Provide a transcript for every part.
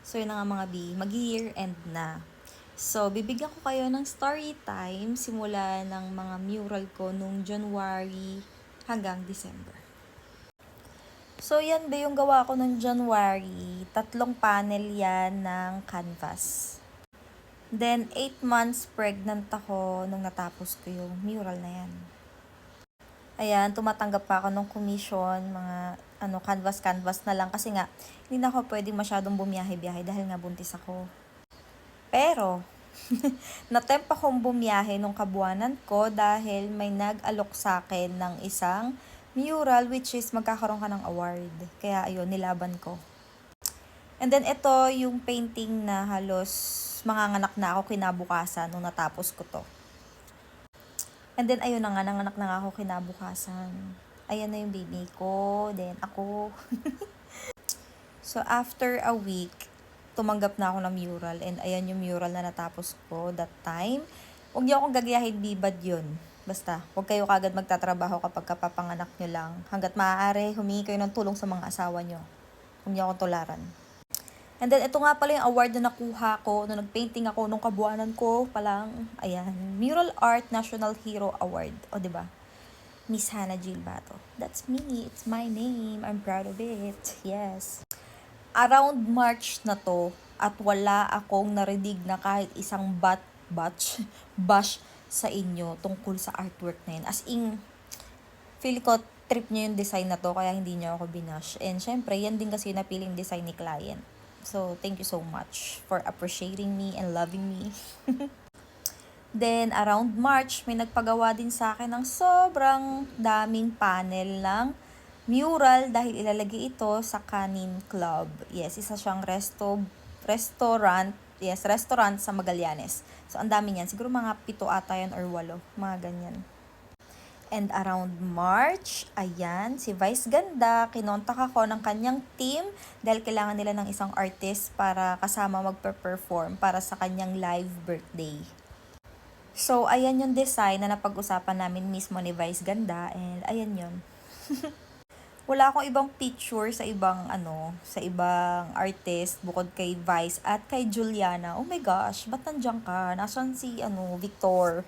So, yun na nga mga B, mag-year end na. So, bibigyan ko kayo ng story time simula ng mga mural ko nung January hanggang December. So, yan ba yung gawa ko nung January? 3 panel yan ng canvas. Then, 8 months pregnant ako nung natapos ko yung mural na yan. Ayan, tumatanggap pa ako ng commission, mga canvas na lang kasi nga hindi na ako pwedeng masyadong bumiyahe-biyahe dahil nga buntis ako. Pero natempt akong bumiyahe nung kabuanan ko dahil may nag-alok sa akin ng isang mural which is magkakaroon ka ng award. Kaya ayun, nilaban ko. And then ito yung painting na halos manganganak na ako kinabukasan nung natapos ko to. And then, ayun na nga, nanganak na nga ako kinabukasan. Ayan na yung baby ko, then ako. So, after a week, tumanggap na ako ng mural. And ayan yung mural na natapos ko that time. Huwag niyo akong gagayahin, bibad yun. Basta, huwag kayo kagad magtatrabaho kapag kapapanganak nyo lang. Hanggat maaari, humingi kayo ng tulong sa mga asawa nyo. Huwag niyo akong tularan. And then, ito nga pala yung award na nakuha ko nung nag-painting ako nung kabuanan ko palang, ayan, Mural Art National Hero Award. O, diba? Miss Hannah Gilbato. That's me. It's my name. I'm proud of it. Yes. Around March na to, at wala akong narinig na kahit isang bash sa inyo tungkol sa artwork na yun. As in, feel ko trip nyo yung design na to, kaya hindi nyo ako binash. And syempre, yan din kasi napiling design ni client. So, thank you so much for appreciating me and loving me. Then, around March, may nagpagawa din sa akin ng sobrang daming panel ng mural dahil ilalagay ito sa Kanin Club. Yes, isa siyang restaurant. Yes, restaurant sa Magallanes. So, ang dami niyan. Siguro mga 7 ata yan or 8. Mga ganyan. And around March, ayan, si Vice Ganda, kinontak ako ng kanyang team dahil kailangan nila ng isang artist para kasama magpe-perform para sa kanyang live birthday. So, ayan yung design na napag-usapan namin mismo ni Vice Ganda and ayan yun. Wala akong ibang picture sa ibang artist bukod kay Vice at kay Juliana. Oh my gosh, ba't nandiyan ka? Nasaan si Victor?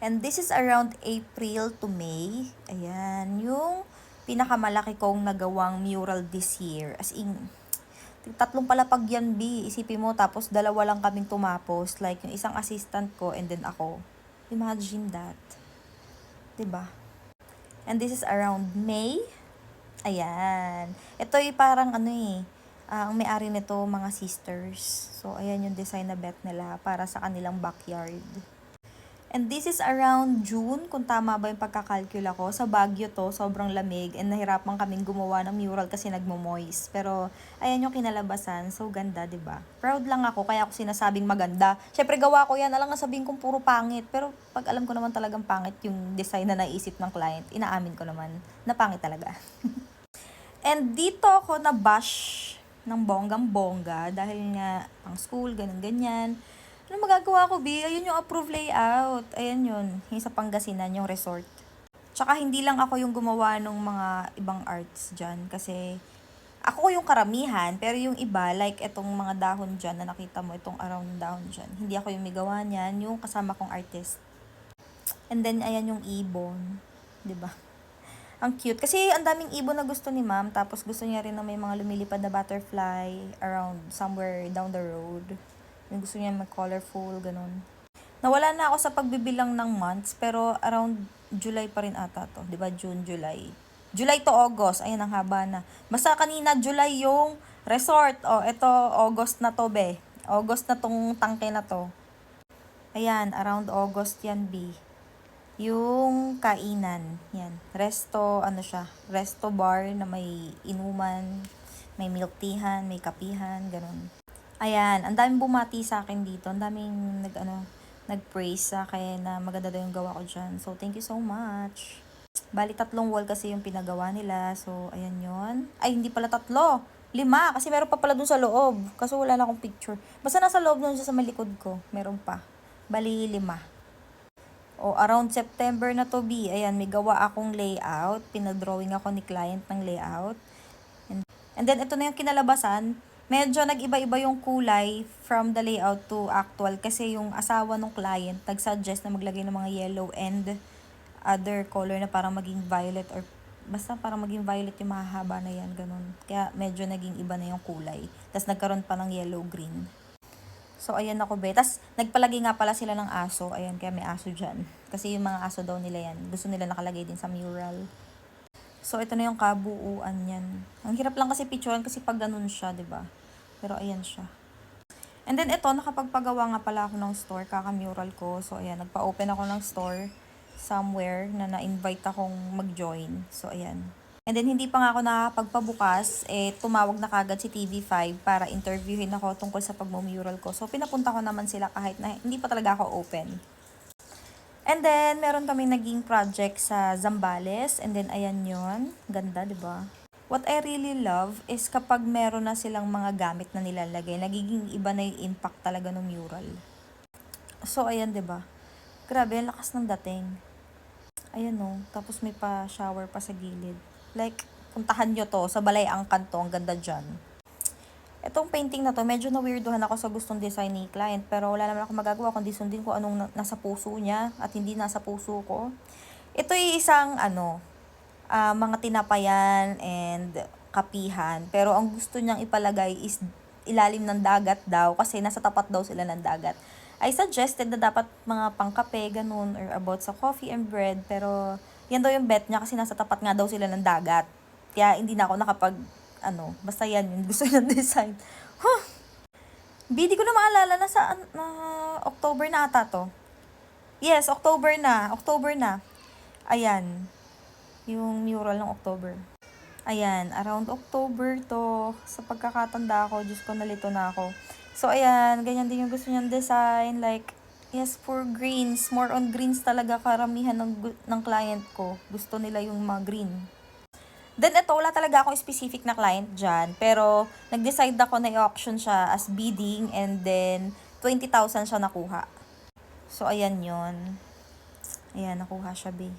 And this is around April to May. Ayan, yung pinakamalaki kong nagawang mural this year. As in, 3 palapag yan, B. Isipin mo, tapos 2 lang kaming tumapos. Like, yung isang assistant ko and then ako. Imagine that. 'Di ba? And this is around May. Ayan. Ito ay parang ang may-ari nito, mga sisters. So, ayan yung design na bet nila para sa kanilang backyard. And this is around June, kung tama ba yung pagkakalkula ko. Sa Baguio to, sobrang lamig. And nahirapan kaming gumawa ng mural kasi nagmo-moist. Pero, ayan yung kinalabasan. So, ganda, ba diba? Proud lang ako, kaya ako sinasabing maganda. Syempre, gawa ko yan. Alang nga sabihin kong puro pangit. Pero, pag alam ko naman talagang pangit yung design na naisip ng client, inaamin ko naman na pangit talaga. And dito ako na-bash ng bonggang-bongga dahil nga pang school, ganun-ganyan. Ano magagawa ko, B? Ayun yung approved layout. Ayan yun. Yung sa Pangasinan, yung resort. Tsaka hindi lang ako yung gumawa ng mga ibang arts dyan. Kasi ako yung karamihan. Pero yung iba, like itong mga dahon dyan na nakita mo, itong around dahon dyan. Hindi ako yung may gawa niyan. Yung kasama kong artist. And then, ayan yung ibon. 'Di ba? Ang cute. Kasi ang daming ibon na gusto ni ma'am. Tapos gusto niya rin na may mga lumilipad na butterfly around somewhere down the road. Yung gusto niya mag-colorful, ganun. Nawala na ako sa pagbibilang ng months, pero around July pa rin ata to. 'Di ba? June, July. July to August. Ayan, ang haba na. Basta kanina, July yung resort. O, ito, August na to, be. August na tong tangke na to. Ayan, around August yan, B. Yung kainan, yan. Resto bar na may inuman, may milk teahan, may kapihan, ganun. Ayan, ang daming bumati sa akin dito. Ang daming nag-praise sa akin na maganda daw yung gawa ko dyan. So, thank you so much. Bali, 3 wall kasi yung pinagawa nila. So, ayan yon. Ay, hindi pala 3. 5, kasi meron pa pala dun sa loob. Kaso wala na akong picture. Basta nasa loob dun siya sa malikod ko. Meron pa. Bali, 5. O, around September na to, B. Ayan, may gawa akong layout. Pinadrawing ako ni client ng layout. And then, ito na yung kinalabasan. Medyo nag-iba-iba yung kulay from the layout to actual kasi yung asawa ng client nag-suggest na maglagay ng mga yellow and other color na parang maging violet or basta parang maging violet yung mahahaba na yan, ganun. Kaya medyo naging iba na yung kulay. Tapos nagkaroon pa ng yellow-green. So, ayan ako, be. Tapos, nagpalagay nga pala sila ng aso. Ayan, kaya may aso dyan. Kasi yung mga aso daw nila yan. Gusto nila nakalagay din sa mural. So, ito na yung kabuuan yan. Ang hirap lang kasi picturean kasi pag ganun siya, ba diba? Pero, ayan siya. And then, ito, nakapagpagawa nga pala ako ng store, kaka-mural ko. So, ayan, nagpa-open ako ng store somewhere na na-invite akong mag-join. So, ayan. And then, hindi pa nga ako nakapagpabukas, tumawag na kagad si TV5 para interviewin ako tungkol sa pagmumural ko. So, pinapunta ko naman sila kahit na hindi pa talaga ako open. And then, meron kaming naging project sa Zambales. And then, ayan yon, ganda, di ba? What I really love is kapag meron na silang mga gamit na nilalagay, nagiging iba na yung impact talaga ng mural. So, ayan, di ba? Grabe, ang lakas ng dating. Ayan o, tapos may pa-shower pa sa gilid. Like, puntahan nyo to, sa Balay Angkan to, ang ganda dyan. Itong painting na to, medyo na-weirdohan ako sa gustong design ni client, pero wala naman ako magagawa kundi sundin ko anong nasa puso niya at hindi nasa puso ko. Ito ay isang, mga tinapayan and kapihan, pero ang gusto niyang ipalagay is ilalim ng dagat daw, kasi nasa tapat daw sila ng dagat. I suggested na dapat mga pangkape, ganun, or about sa coffee and bread, pero yan daw yung bet niya kasi nasa tapat nga daw sila ng dagat. Kaya hindi na ako basta yan yung gusto ng design. Huh! Di ko na maalala na sa October na ata to. Yes, October na. Ayan, yung mural ng October. Ayan, around October to. Sa pagkakatanda ko, Diyos ko, nalito na ako. So, ayan, ganyan din yung gusto niyang design. Like, yes, for greens. More on greens talaga karamihan ng client ko. Gusto nila yung mga green. Then, ito, wala talaga akong specific na client dyan. Pero, nag-decide ako na i-auction siya as bidding and then, 20,000 siya nakuha. So, ayan yon. Ayan, nakuha siya, be.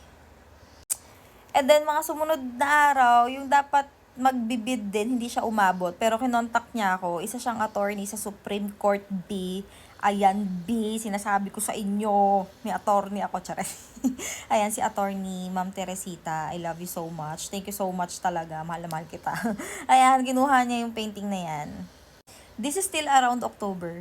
And then, mga sumunod na araw, yung dapat magbibid din, hindi siya umabot. Pero kinontak niya ako, isa siyang attorney sa Supreme Court B. Ayan, B, sinasabi ko sa inyo. May attorney ako, charet. Ayan, si attorney, Ma'am Teresita. I love you so much. Thank you so much talaga. Mahal na mahal kita. Ayan, ginuha niya yung painting na yan. This is still around October.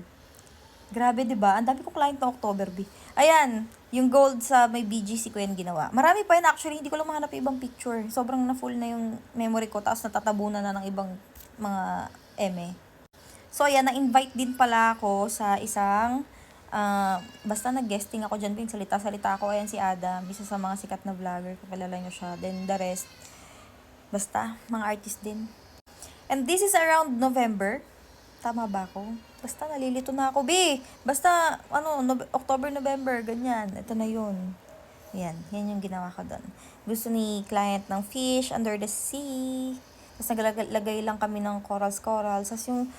Grabe, di ba? Ang dami kong client na October, B. Ayan, yung gold sa may BGC ko yan ginawa. Marami pa yun actually, hindi ko lang mahanap yung ibang picture. Sobrang na-full na yung memory ko, tapos natatabunan na ng ibang mga eme. So, ayan, na-invite din pala ako sa isang, basta nag-guesting ako dyan, salita-salita ako. Ayan si Adam, isa sa mga sikat na vlogger, kapalala nyo siya. Then the rest, basta, mga artist din. And this is around November. Tama ba ako? Basta nalilito na ako, B. Basta, October, November, ganyan. Ito na yun. Yan yung ginawa ko doon. Gusto ni client ng fish under the sea. Tapos naglagay lang kami ng corals. Tapos yung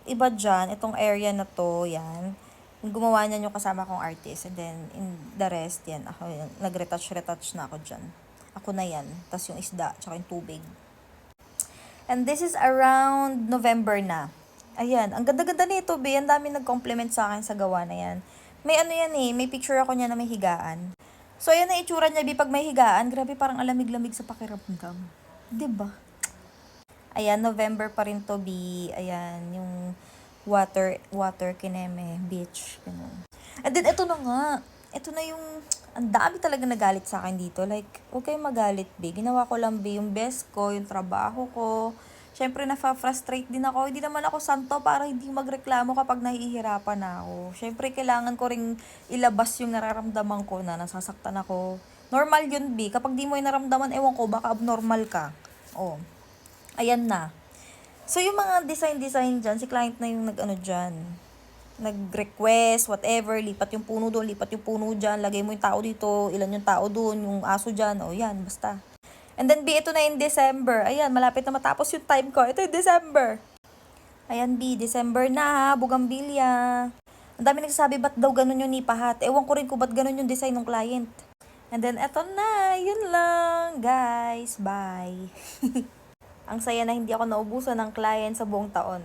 iba dyan, itong area na to, yan. Yung gumawa niyan yung kasama kong artist. And then, in the rest, yan. Ako, nag-retouch na ako dyan. Ako na yan. Tapos yung isda, tsaka yung tubig. And this is around November na. Ayan, ang ganda-ganda nito, be. Ang dami nag-compliment sa akin sa gawa na yan. May may picture ako niya na may higaan. So, ayan na itsura niya, be, pag may higaan. Grabe, parang alamig-lamig sa pakiramdam. Diba? Ayan, November pa rin to, be. Ayan, yung water kineme, beach. Ganun. And then, ito na nga. Ito na yung, ang dami talaga nagalit sa akin dito. Like, huwag kayong magalit, be. Ginawa ko lang, be, yung best ko, yung trabaho ko. Siyempre, nafa-frustrate din ako. Hindi naman ako santo para hindi magreklamo kapag nahihirapan ako. Siyempre, kailangan ko ring ilabas yung nararamdaman ko na nasasaktan ako. Normal yun, B. Kapag di mo yung naramdaman, ewan ko, baka abnormal ka. Oh. Ayan na. So, yung mga design dyan, si client na yung dyan. Nag-request, whatever, lipat yung puno doon, lipat yung puno dyan, lagay mo yung tao dito, ilan yung tao doon, yung aso dyan, o yan, basta. And then, B, ito na in December. Ayan, malapit na matapos yung time ko. Ito yung December. Ayan, B, December na ha, bugambilya. Ang dami nagsasabi, ba't daw ganun yung nipahat? Ewan ko rin kung ba't ganun yung design ng client. And then, eto na, yun lang, guys. Bye. Ang saya na hindi ako naubusan ng client sa buong taon.